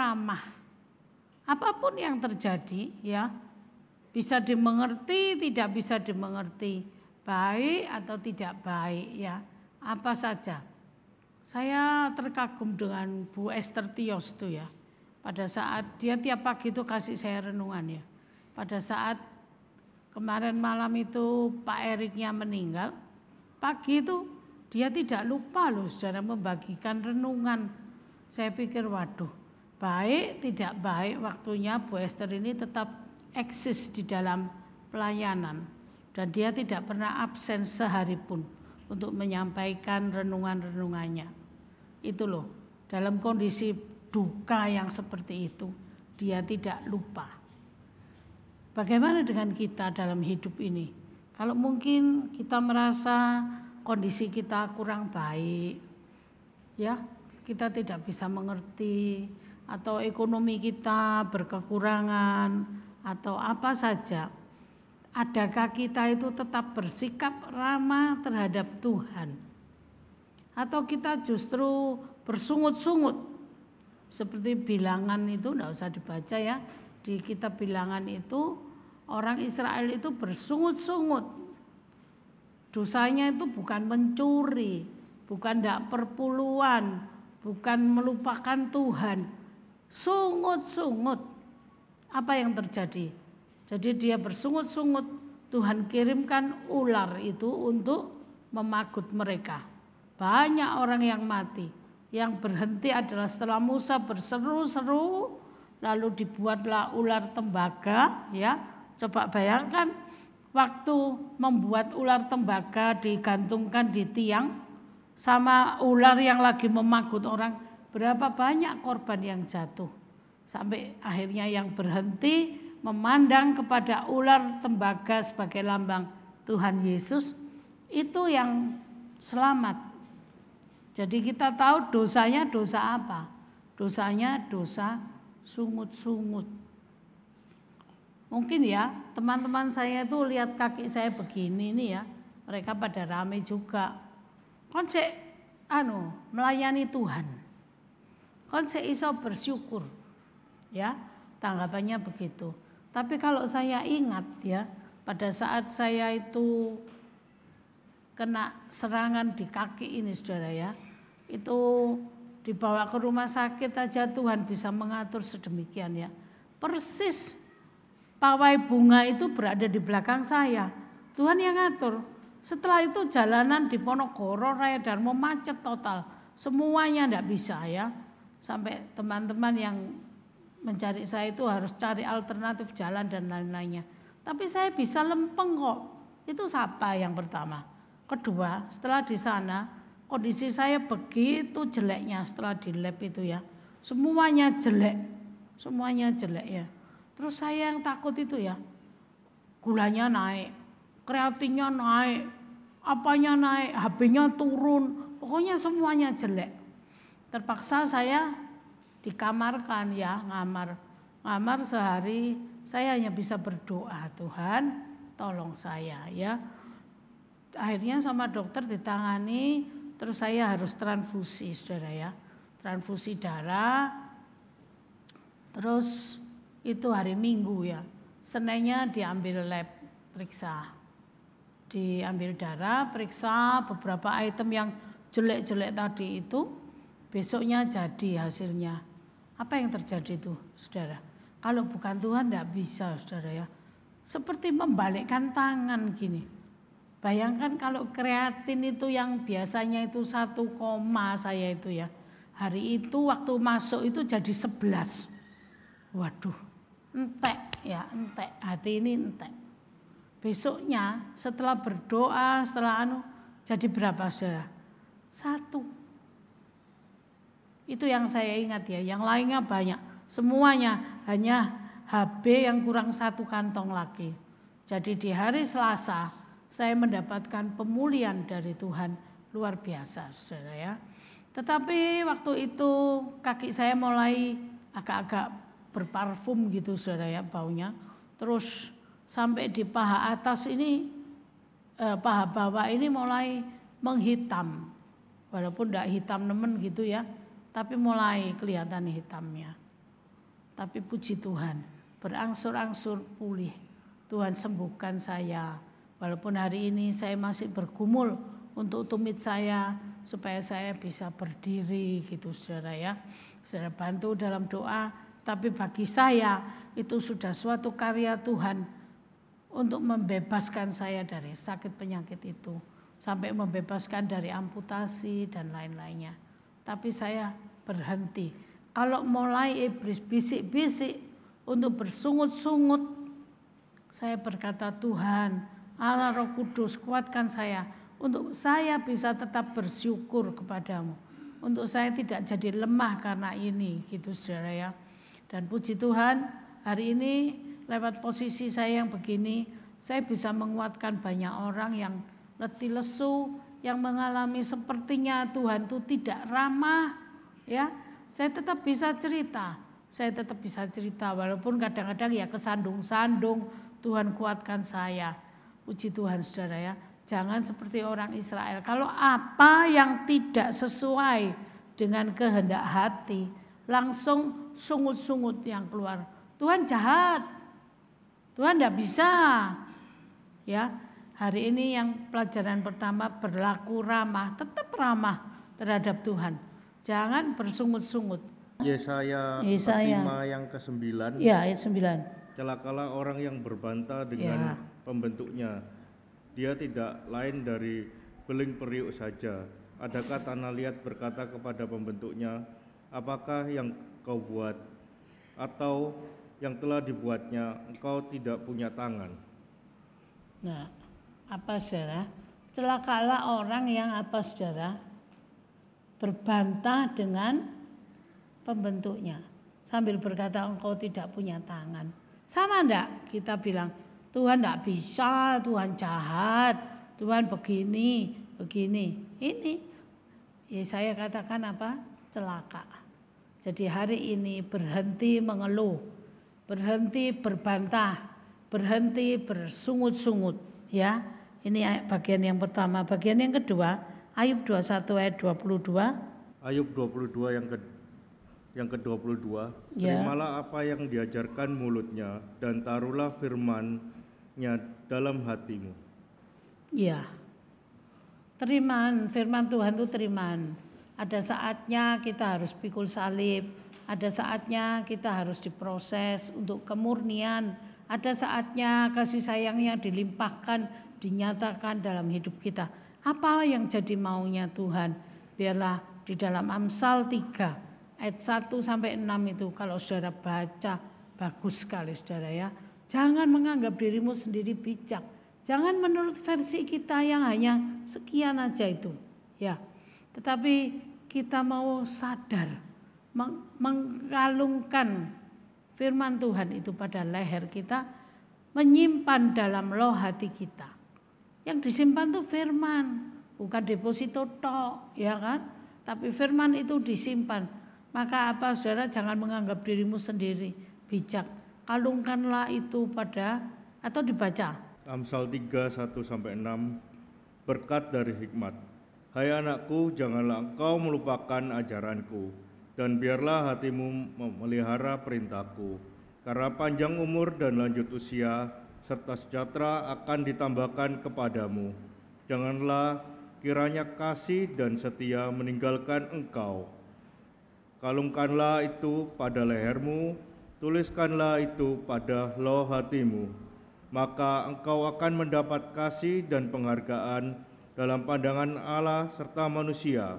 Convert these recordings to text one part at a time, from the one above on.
ramah. Apapun yang terjadi ya, bisa dimengerti, tidak bisa dimengerti, baik atau tidak baik ya, apa saja. Saya terkagum dengan Bu Esther Tios tuh ya. Pada saat dia tiap pagi itu kasih saya renungan ya. Pada saat kemarin malam itu Pak Eriknya meninggal, pagi itu dia tidak lupa loh saudara membagikan renungan. Saya pikir waduh, baik tidak baik waktunya Bu Esther ini tetap eksis di dalam pelayanan. Dan dia tidak pernah absen sehari pun untuk menyampaikan renungan-renungannya. Itu loh, dalam kondisi duka yang seperti itu, dia tidak lupa. Bagaimana dengan kita dalam hidup ini? Kalau mungkin kita merasa kondisi kita kurang baik, ya, kita tidak bisa mengerti, atau ekonomi kita berkekurangan, atau apa saja, adakah kita itu tetap bersikap ramah terhadap Tuhan? Atau kita justru bersungut-sungut? Seperti Bilangan itu, tidak usah dibaca ya, di kitab Bilangan itu orang Israel itu bersungut-sungut. Dosanya itu bukan mencuri, bukan tidak perpuluhan, bukan melupakan Tuhan. Sungut-sungut. Apa yang terjadi? Jadi dia bersungut-sungut, Tuhan kirimkan ular itu untuk memagut mereka. Banyak orang yang mati. Yang berhenti adalah setelah Musa berseru-seru, lalu dibuatlah ular tembaga. Ya, coba bayangkan waktu membuat ular tembaga digantungkan di tiang sama ular yang lagi memagut orang, berapa banyak korban yang jatuh. Sampai akhirnya yang berhenti memandang kepada ular tembaga sebagai lambang Tuhan Yesus, itu yang selamat. Jadi kita tahu dosanya dosa apa? Dosanya dosa sungut-sungut. Mungkin ya teman-teman saya itu lihat kaki saya begini nih ya, mereka pada rame juga. Konsep melayani Tuhan. Konsep iso bersyukur. Ya, tanggapannya begitu. Tapi kalau saya ingat ya, pada saat saya itu kena serangan di kaki ini saudara ya, itu dibawa ke rumah sakit aja Tuhan bisa mengatur sedemikian ya. Persis pawai bunga itu berada di belakang saya, Tuhan yang ngatur. Setelah itu jalanan di Ponorogo, Raya Darmo macet total, semuanya enggak bisa ya. Sampai teman-teman yang mencari saya itu harus cari alternatif jalan dan lain-lainnya. Tapi saya bisa lempeng kok. Itu siapa yang pertama. Kedua, setelah di sana kondisi saya begitu jeleknya setelah di lab itu ya. Semuanya jelek. Semuanya jelek ya. Terus saya yang takut itu ya. Gulanya naik, kreatinnya naik, apanya naik, HB-nya turun. Pokoknya semuanya jelek. Terpaksa saya dikamarkan ya, ngamar sehari. Saya hanya bisa berdoa, Tuhan tolong saya ya. Akhirnya sama dokter ditangani, terus saya harus transfusi saudara ya, transfusi darah. Terus itu hari Minggu ya, Seninnya diambil lab periksa, diambil darah, periksa beberapa item yang jelek-jelek tadi itu, besoknya jadi hasilnya. Apa yang terjadi itu saudara? Kalau bukan Tuhan tidak bisa saudara ya. Seperti membalikkan tangan gini. Bayangkan kalau kreatin itu yang biasanya itu 1, saya itu ya. Hari itu waktu masuk itu jadi 11. Waduh, entek ya, entek. Hati ini entek. Besoknya setelah berdoa, setelah jadi berapa saudara? 1. Itu yang saya ingat ya, yang lainnya banyak. Semuanya hanya HB yang kurang 1 kantong lagi. Jadi di hari Selasa saya mendapatkan pemulihan dari Tuhan luar biasa saudara ya. Tetapi waktu itu kaki saya mulai agak-agak berparfum gitu saudara ya baunya. Terus sampai di paha atas ini, paha bawah ini mulai menghitam. Walaupun tidak hitam nemen gitu ya. Tapi mulai kelihatan hitamnya. Tapi puji Tuhan, berangsur-angsur pulih. Tuhan sembuhkan saya. Walaupun hari ini saya masih bergumul untuk tumit saya supaya saya bisa berdiri gitu saudara ya. Saudara bantu dalam doa, tapi bagi saya itu sudah suatu karya Tuhan untuk membebaskan saya dari sakit penyakit itu. Sampai membebaskan dari amputasi dan lain-lainnya. Tapi saya berhenti. Kalau mulai iblis bisik-bisik untuk bersungut-sungut, saya berkata, Tuhan, Allah Roh Kudus, kuatkan saya untuk saya bisa tetap bersyukur kepadamu. Untuk saya tidak jadi lemah karena ini, gitu saudara ya. Dan puji Tuhan, hari ini lewat posisi saya yang begini, saya bisa menguatkan banyak orang yang letih lesu, yang mengalami sepertinya Tuhan itu tidak ramah, ya. Saya tetap bisa cerita. Saya tetap bisa cerita walaupun kadang-kadang ya kesandung-sandung. Tuhan kuatkan saya. Puji Tuhan saudara ya. Jangan seperti orang Israel. Kalau apa yang tidak sesuai dengan kehendak hati, langsung sungut-sungut yang keluar. Tuhan jahat. Tuhan tidak bisa. Ya, hari ini yang pelajaran pertama berlaku ramah, tetap ramah terhadap Tuhan. Jangan bersungut-sungut. Yesaya 45 yang ke-9. Ya, ayat 9. Celakalah orang yang berbantah dengan pembentuknya. Dia tidak lain dari beling periuk saja. Adakah tanah liat berkata kepada pembentuknya, apakah yang kau buat? Atau yang telah dibuatnya, engkau tidak punya tangan. Nah, apa saudara? Celakalah orang yang apa saudara? Berbantah dengan pembentuknya. Sambil berkata engkau tidak punya tangan. Sama enggak kita bilang Tuhan enggak bisa, Tuhan jahat, Tuhan begini, begini. Ini ya saya katakan apa? Celaka. Jadi hari ini berhenti mengeluh, berhenti berbantah, berhenti bersungut-sungut ya. Ini bagian yang pertama. Bagian yang kedua, Ayub 21 ayat 22. Ayub 22 yang ke-22. Terimalah apa yang diajarkan mulutnya dan taruhlah firman-Nya dalam hatimu. Ya. Teriman, firman Tuhan itu teriman. Ada saatnya kita harus pikul salib, ada saatnya kita harus diproses untuk kemurnian, ada saatnya kasih sayangnya dilimpahkan, dinyatakan dalam hidup kita. Apa yang jadi maunya Tuhan? Biarlah di dalam Amsal 3 ayat 1 sampai 6 itu kalau saudara baca bagus sekali saudara ya. Jangan menganggap dirimu sendiri bijak. Jangan menurut versi kita yang hanya sekian aja itu. Ya. Tetapi kita mau sadar mengkalungkan firman Tuhan itu pada leher kita, menyimpan dalam loh hati kita. Yang disimpan tuh firman, bukan deposito tok, ya kan? Tapi firman itu disimpan. Maka apa saudara, jangan menganggap dirimu sendiri bijak. Kalungkanlah itu pada, atau dibaca. Amsal 3, 1-6, berkat dari hikmat. Hai anakku, janganlah engkau melupakan ajaranku, dan biarlah hatimu memelihara perintahku. Karena panjang umur dan lanjut usia, serta sejahtera akan ditambahkan kepadamu. Janganlah kiranya kasih dan setia meninggalkan engkau. Kalungkanlah itu pada lehermu, tuliskanlah itu pada loh hatimu. Maka engkau akan mendapat kasih dan penghargaan dalam pandangan Allah serta manusia.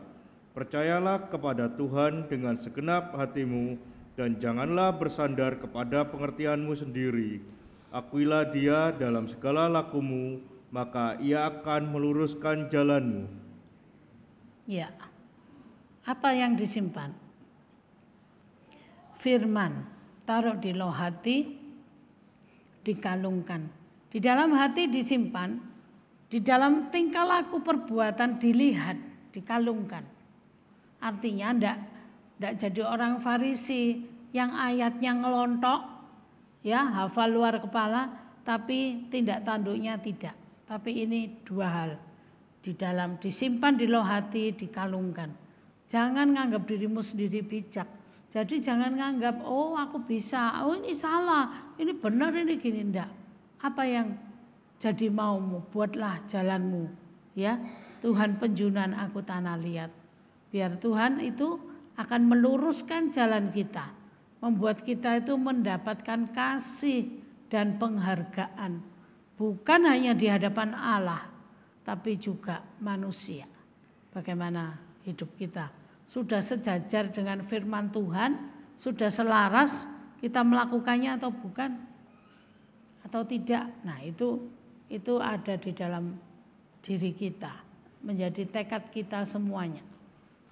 Percayalah kepada Tuhan dengan segenap hatimu, dan janganlah bersandar kepada pengertianmu sendiri. Akuilah Dia dalam segala lakumu, maka Ia akan meluruskan jalanmu. Ya, apa yang disimpan? Firman, taruh di loh hati, dikalungkan. Di dalam hati disimpan, di dalam tingkah laku perbuatan dilihat, dikalungkan. Artinya enggak jadi orang Farisi yang ayatnya ngelontok, ya hafal luar kepala, tapi tindak tanduknya tidak. Tapi ini dua hal. Di dalam disimpan di loh hati, dikalungkan. Jangan nganggap dirimu sendiri bijak. Jadi jangan nganggap, oh aku bisa, oh ini salah, ini benar, ini gini. Enggak. Apa yang jadi maumu, buatlah jalanmu. Ya, Tuhan penjunan aku tanah liat. Biar Tuhan itu akan meluruskan jalan kita. Membuat kita itu mendapatkan kasih dan penghargaan. Bukan hanya di hadapan Allah, tapi juga manusia. Bagaimana hidup kita? Sudah sejajar dengan firman Tuhan? Sudah selaras kita melakukannya atau bukan? Atau tidak? Nah itu ada di dalam diri kita. Menjadi tekad kita semuanya.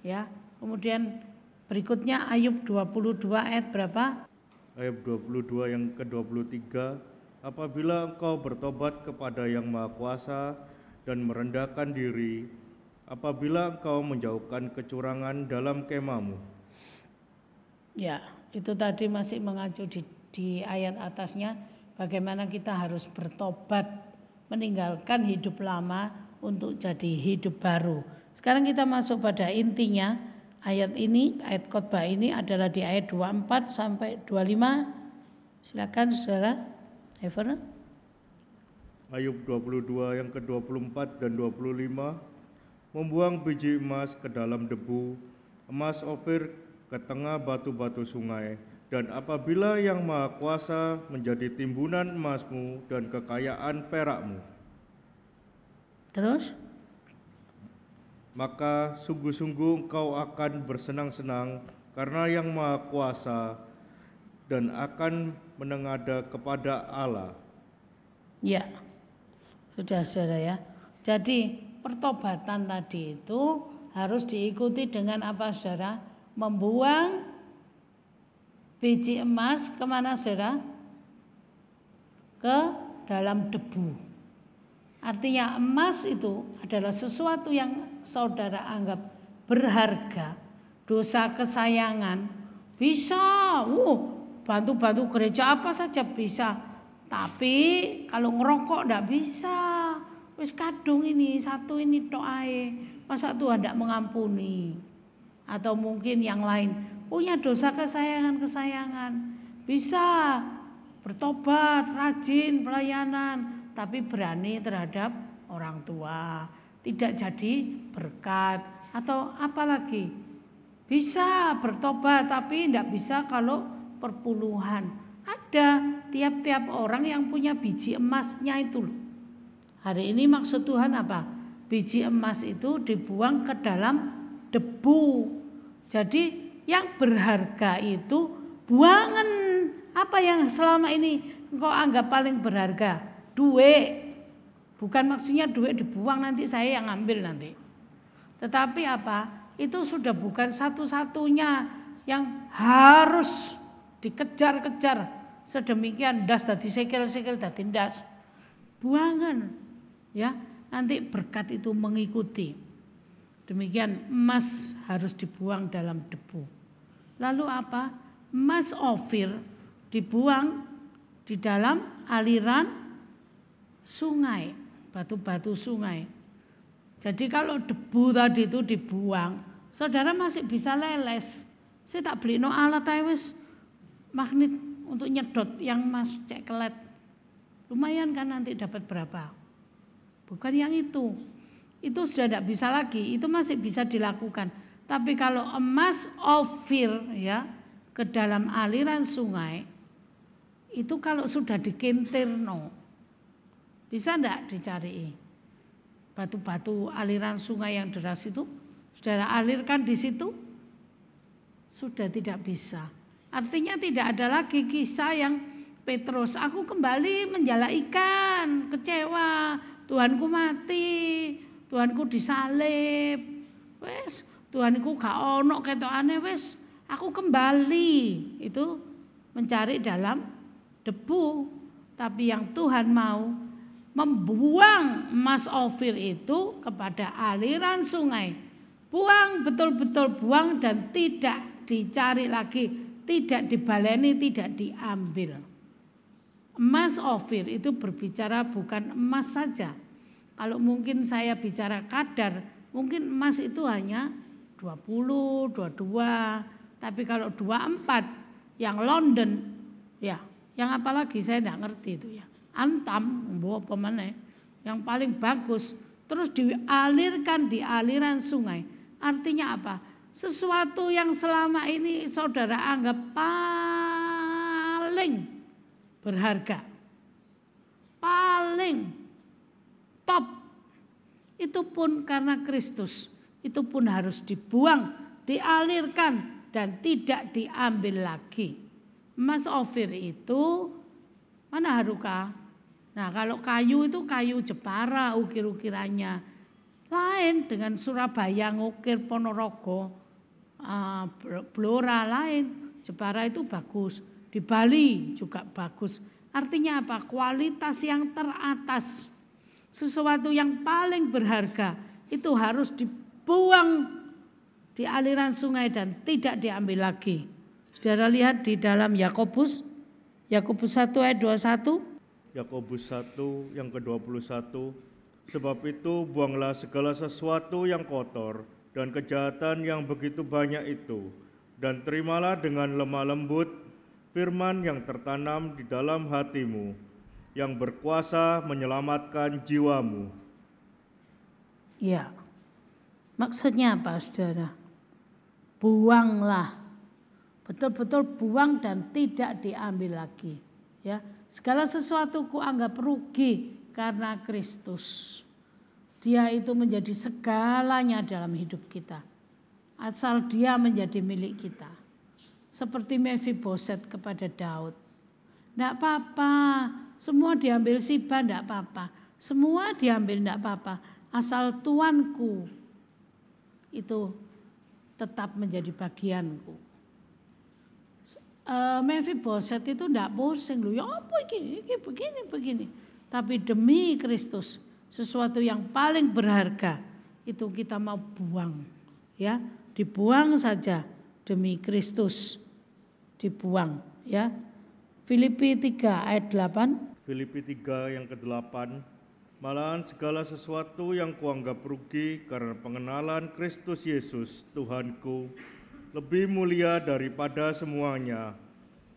Ya. Kemudian berikutnya Ayub 22 ayat berapa? Ayat 22 yang ke-23. Apabila engkau bertobat kepada Yang Maha Kuasa dan merendahkan diri, apabila engkau menjauhkan kecurangan dalam kemahmu. Ya, itu tadi masih mengacu di ayat atasnya, bagaimana kita harus bertobat, meninggalkan hidup lama untuk jadi hidup baru. Sekarang kita masuk pada intinya. Ayat ini, ayat khotbah ini adalah di ayat 24 sampai 25. Silakan Saudara Ever. Ayub 22 yang ke-24 dan 25. Membuang biji emas ke dalam debu, emas Ofir ke tengah batu-batu sungai. Dan apabila Yang Maha Kuasa menjadi timbunan emasmu dan kekayaan perakmu, terus, maka sungguh-sungguh engkau akan bersenang-senang karena Yang Maha Kuasa dan akan menengadah kepada Allah. Ya, sudah Saudara ya. Jadi pertobatan tadi itu harus diikuti dengan apa Saudara? Membuang biji emas kemana Saudara? Ke dalam debu. Artinya emas itu adalah sesuatu yang saudara anggap berharga, dosa kesayangan, bisa, bantu-bantu gereja apa saja bisa. Tapi kalau ngerokok enggak bisa. Wis kadung ini, satu ini tok ae. Masa Tuhan enggak mengampuni? Atau mungkin yang lain, punya dosa kesayangan-kesayangan. Bisa bertobat, rajin pelayanan, tapi berani terhadap orang tua, tidak jadi berkat. Atau apalagi bisa bertobat tapi tidak bisa kalau perpuluhan. Ada tiap-tiap orang yang punya biji emasnya itu. Hari ini maksud Tuhan apa? Biji emas itu dibuang ke dalam debu. Jadi yang berharga itu buangan. Apa yang selama ini engkau anggap paling berharga? Duit. Bukan maksudnya duit dibuang nanti saya yang ambil nanti. Tetapi apa? Itu sudah bukan satu-satunya yang harus dikejar-kejar sedemikian das dadi sekel-sekel dadi ndas. Buangan. Ya, nanti berkat itu mengikuti. Demikian emas harus dibuang dalam debu. Lalu apa? Emas Ofir dibuang di dalam aliran sungai, batu-batu sungai. Jadi kalau debu tadi itu dibuang, saudara masih bisa leles. Saya tak beli no alat wis magnet untuk nyedot yang emas ceklet. Lumayan kan nanti dapat berapa? Bukan yang itu. Itu sudah tidak bisa lagi, itu masih bisa dilakukan. Tapi kalau emas Ofir ya ke dalam aliran sungai, itu kalau sudah dikintirno, bisa enggak dicari? Batu-batu aliran sungai yang deras itu, saudara alirkan di situ, sudah tidak bisa. Artinya tidak ada lagi kisah yang Petrus, aku kembali menjala ikan, kecewa, Tuhanku mati, Tuhanku disalib, wes Tuhanku gak ono ketokane wes, aku kembali. Itu mencari dalam debu. Tapi yang Tuhan mau membuang emas Ofir itu kepada aliran sungai. Buang, betul-betul buang dan tidak dicari lagi, tidak dibaleni, tidak diambil. Emas Ofir itu berbicara bukan emas saja. Kalau mungkin saya bicara kadar, mungkin emas itu hanya 20, 22. Tapi kalau 24 yang London, ya, yang apalagi saya tidak ngerti itu ya. Antam, bawa pemenang, yang paling bagus, terus dialirkan di aliran sungai. Artinya apa? Sesuatu yang selama ini saudara anggap paling berharga, paling top, itu pun karena Kristus, itu pun harus dibuang, dialirkan, dan tidak diambil lagi. Emas Ofir itu mana Haruka? Nah kalau kayu itu kayu Jepara ukir-ukirannya. Lain dengan Surabaya ngukir Ponorogo, Blora lain. Jepara itu bagus. Di Bali juga bagus. Artinya apa? Kualitas yang teratas. Sesuatu yang paling berharga itu harus dibuang di aliran sungai dan tidak diambil lagi. Saudara lihat di dalam Yakobus 1 ayat 21. Yakobus 1 yang ke-21. Sebab itu buanglah segala sesuatu yang kotor dan kejahatan yang begitu banyak itu, dan terimalah dengan lemah lembut firman yang tertanam di dalam hatimu, yang berkuasa menyelamatkan jiwamu. Ya, maksudnya apa saudara? Buanglah, betul-betul buang dan tidak diambil lagi. Ya, segala sesuatu kuanggap rugi karena Kristus. Dia itu menjadi segalanya dalam hidup kita. Asal dia menjadi milik kita. Seperti Mephiboset kepada Daud. Tidak apa-apa, semua diambil Siba, tidak apa-apa. Semua diambil, tidak apa-apa. Asal Tuanku itu tetap menjadi bagianku. Mephiboset itu tidak pusing loh, ya apa ini begini. Tapi demi Kristus, sesuatu yang paling berharga itu kita mau buang, ya, dibuang saja demi Kristus, dibuang, ya. Filipi 3 ayat 8. Filipi 3 yang ke-8. Malahan segala sesuatu yang kuanggap rugi karena pengenalan Kristus Yesus Tuhanku lebih mulia daripada semuanya.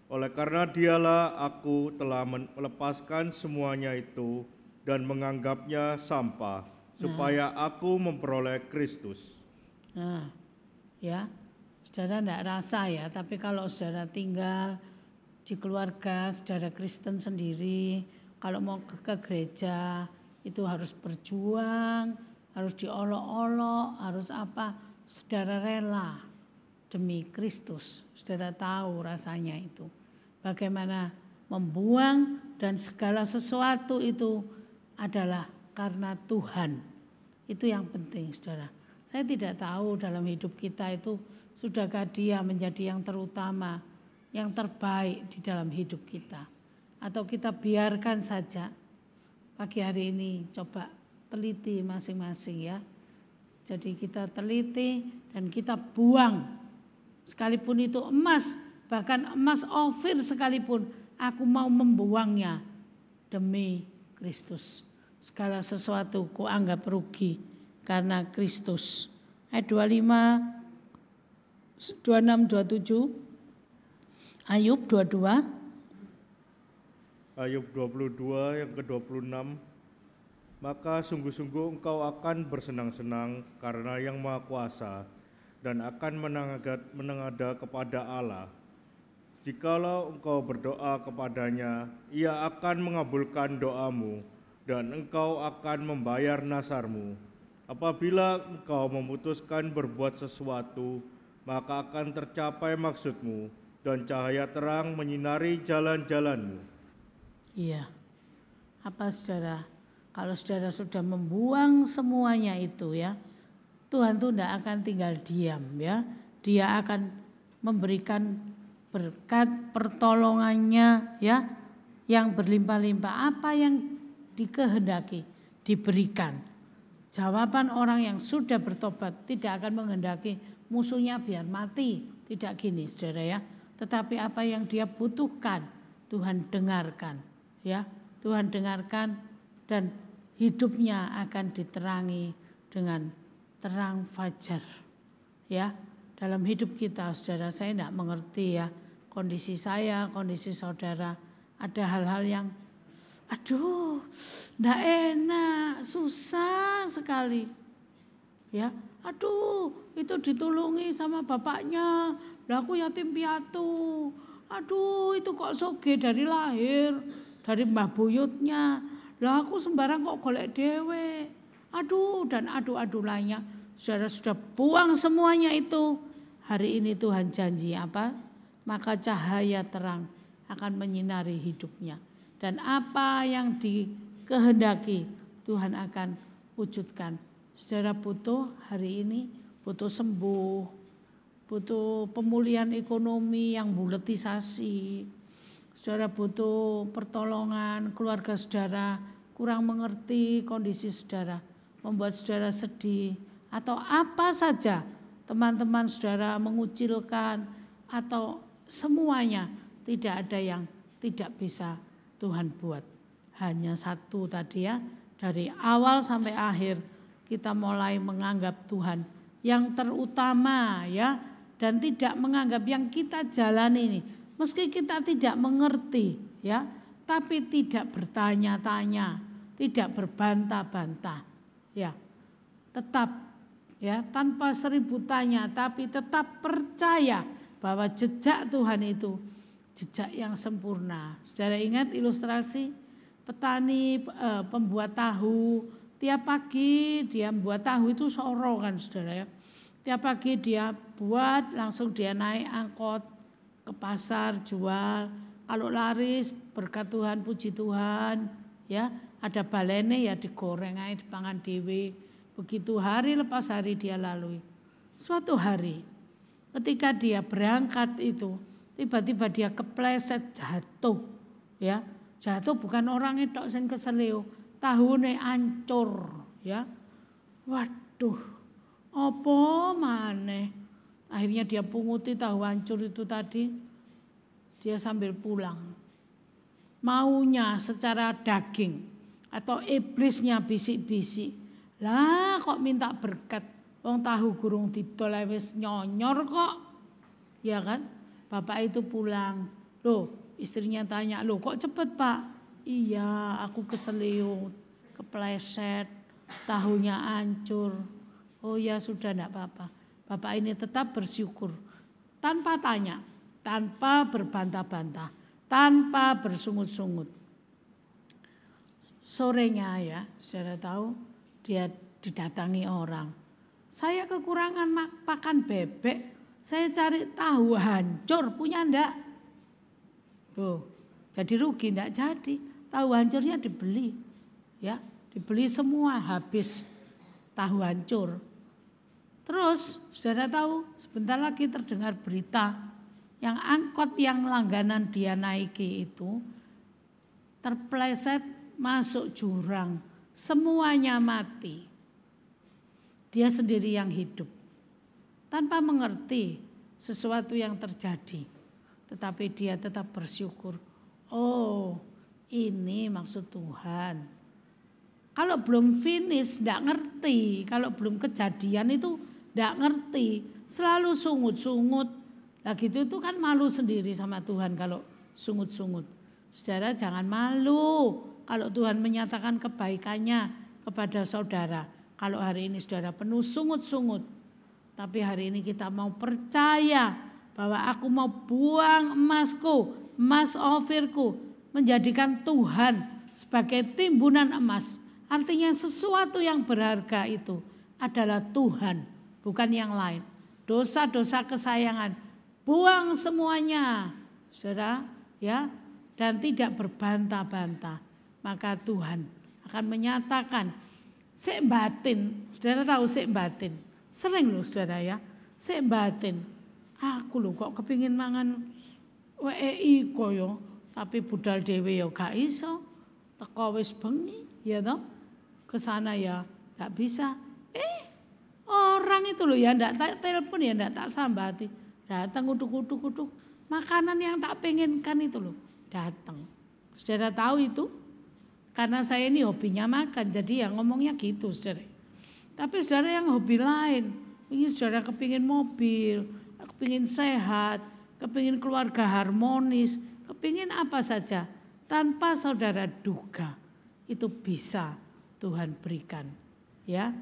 Oleh karena dialah aku telah melepaskan semuanya itu dan menganggapnya sampah, supaya aku memperoleh Kristus. Nah, ya, saudara tidak rasa ya, tapi kalau saudara tinggal di keluarga, saudara Kristen sendiri, kalau mau ke gereja, itu harus berjuang, harus diolok-olok, harus apa, saudara rela demi Kristus. Saudara tahu rasanya itu. Bagaimana membuang dan segala sesuatu itu adalah karena Tuhan. Itu yang penting saudara. Saya tidak tahu dalam hidup kita itu sudahkah dia menjadi yang terutama, yang terbaik di dalam hidup kita. Atau kita biarkan saja. Pagi hari ini coba teliti masing-masing ya. Jadi kita teliti dan kita buang. Sekalipun itu emas, bahkan emas Ofir sekalipun, aku mau membuangnya demi Kristus. Segala sesuatu ku anggap rugi karena Kristus. Ayat 25, 26, 27, Ayub 22. Ayub 22 yang ke-26. Maka sungguh-sungguh engkau akan bersenang-senang karena yang Maha Kuasa dan akan menengadah kepada Allah. Jikalau engkau berdoa kepadanya, ia akan mengabulkan doamu dan engkau akan membayar nasarmu. Apabila engkau memutuskan berbuat sesuatu, maka akan tercapai maksudmu dan cahaya terang menyinari jalan-jalanmu. Iya, apa saudara? Kalau saudara sudah membuang semuanya itu ya, Tuhan itu tidak akan tinggal diam ya. Dia akan memberikan berkat pertolongannya ya, yang berlimpah-limpah. Apa yang dikehendaki diberikan. Jawaban orang yang sudah bertobat tidak akan menghendaki musuhnya biar mati. Tidak gini saudara ya. Tetapi apa yang dia butuhkan Tuhan dengarkan. Ya, Tuhan dengarkan dan hidupnya akan diterangi dengan terang fajar. Ya, dalam hidup kita, saudara, saya tidak mengerti ya kondisi saya, kondisi saudara. Ada hal-hal yang aduh, tidak enak, susah sekali. Ya, aduh, itu ditulungi sama bapaknya, lah aku yatim piatu. Aduh, itu kok soge dari lahir, dari mbah buyutnya. Lah aku sembarang kok golek dewe. Aduh, dan adu-adu lainnya. Saudara sudah buang semuanya itu. Hari ini Tuhan janji apa? Maka cahaya terang akan menyinari hidupnya. Dan apa yang dikehendaki Tuhan akan wujudkan. Saudara butuh hari ini, butuh sembuh, butuh pemulihan ekonomi yang buletisasi. Saudara butuh pertolongan, keluarga saudara kurang mengerti kondisi saudara, membuat saudara sedih. Atau apa saja teman-teman saudara mengucilkan atau semuanya, tidak ada yang tidak bisa Tuhan buat. Hanya satu tadi ya, dari awal sampai akhir kita mulai menganggap Tuhan yang terutama ya, dan tidak menganggap yang kita jalani ini. Meski kita tidak mengerti ya, tapi tidak bertanya-tanya, tidak berbantah-bantah ya. Tetap ya, tanpa 1000 tanya, tapi tetap percaya bahwa jejak Tuhan itu jejak yang sempurna. Saudara ingat ilustrasi petani pembuat tahu, tiap pagi dia membuat tahu itu soro kan saudara ya. Tiap pagi dia buat, langsung dia naik angkot ke pasar jual. Kalau laris berkat Tuhan, puji Tuhan ya. Ada balene ya digoreng aja, dipangan dewe. Begitu hari lepas hari dia lalui. Suatu hari ketika dia berangkat itu, tiba-tiba dia kepleset jatuh ya. Jatuh bukan orang itu sing keseleo, tahune ancur ya. Waduh, apa maneh. Akhirnya dia punguti tahu hancur itu tadi. Dia sambil pulang. Maunya secara daging atau iblisnya bisik-bisik. Lah kok minta berkat, wong tahu gurung didol wis nyonyor kok. Ya kan? Bapak itu pulang. Loh, istrinya tanya, "Loh kok cepet, Pak?" "Iya, aku keseleo, kepleset, tahunya hancur." "Oh ya sudah, enggak apa-apa." Bapak ini tetap bersyukur. Tanpa tanya, tanpa berbantah-bantah, tanpa bersungut-sungut. Sorenya ya, saudara tahu dia didatangi orang. "Saya kekurangan pakan bebek, saya cari tahu hancur, punya enggak?" Loh, jadi rugi enggak jadi. Tahu hancurnya dibeli. Ya, dibeli semua habis tahu hancur. Terus saudara tahu sebentar lagi terdengar berita yang angkot yang langganan dia naiki itu terpleset masuk jurang. Semuanya mati. Dia sendiri yang hidup. Tanpa mengerti sesuatu yang terjadi. Tetapi dia tetap bersyukur. Oh, ini maksud Tuhan. Kalau belum finish enggak ngerti. Kalau belum kejadian itu enggak ngerti. Selalu sungut-sungut. Lah gitu itu kan malu sendiri sama Tuhan kalau sungut-sungut. Saudara jangan malu kalau Tuhan menyatakan kebaikannya kepada saudara. Kalau hari ini saudara penuh sungut-sungut. Tapi hari ini kita mau percaya bahwa aku mau buang emasku, emas Ofirku, menjadikan Tuhan sebagai timbunan emas. Artinya sesuatu yang berharga itu adalah Tuhan, bukan yang lain. Dosa-dosa kesayangan, buang semuanya, saudara, ya, dan tidak berbantah-bantah. Maka Tuhan akan menyatakan sik batin, saudara tahu sik batin. Sering loh saudara ya, sik batin. Aku loh kok kepingin mangan WEI koyo, tapi budal dhewe ya gak iso. Teko wis bengi, ya toh. Ke sana ya gak bisa. Orang itu loh ya ndak tak telepon ya ndak tak sambati. Datang uduk-uduk makanan yang tak pengenkan itu loh datang. Saudara tahu itu? Karena saya ini hobinya makan, jadi ya ngomongnya gitu saudara. Tapi saudara yang hobi lain, Mungkin saudara kepingin mobil, kepingin sehat, kepingin keluarga harmonis, kepingin apa saja. Tanpa saudara duga, itu bisa Tuhan berikan. Ya,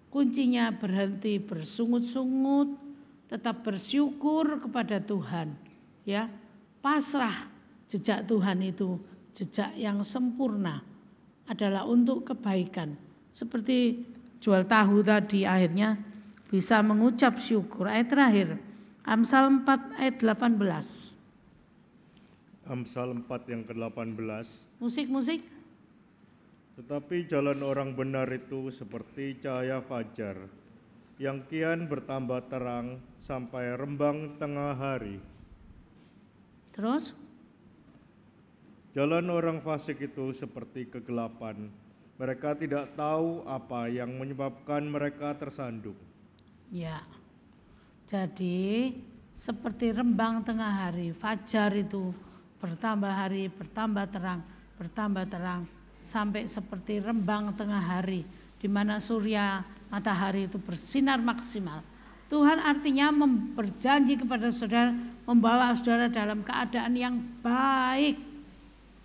kuncinya berhenti bersungut-sungut, tetap bersyukur kepada Tuhan. Ya, pasrah. Jejak Tuhan itu jejak yang sempurna, adalah untuk kebaikan. Seperti jual tahu tadi, akhirnya bisa mengucap syukur. Ayat terakhir, Amsal 4 ayat 18. Amsal 4 yang ke-18. Musik. Tetapi jalan orang benar itu seperti cahaya fajar, yang kian bertambah terang sampai rembang tengah hari. Terus? Jalan orang fasik itu seperti kegelapan. Mereka tidak tahu apa yang menyebabkan mereka tersandung. Ya, jadi seperti rembang tengah hari, fajar itu bertambah hari, bertambah terang, sampai seperti rembang tengah hari, di mana surya matahari itu bersinar maksimal. Tuhan artinya berjanji kepada saudara, membawa saudara dalam keadaan yang baik.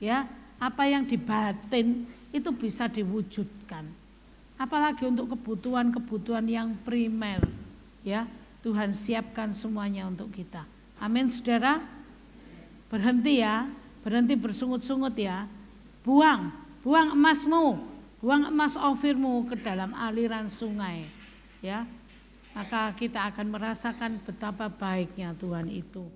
Ya, apa yang di batin itu bisa diwujudkan. Apalagi untuk kebutuhan-kebutuhan yang primer, ya, Tuhan siapkan semuanya untuk kita. Amin, saudara. Berhenti ya, berhenti bersungut-sungut ya. Buang emasmu, buang emas ofirmu ke dalam aliran sungai, ya. Maka kita akan merasakan betapa baiknya Tuhan itu.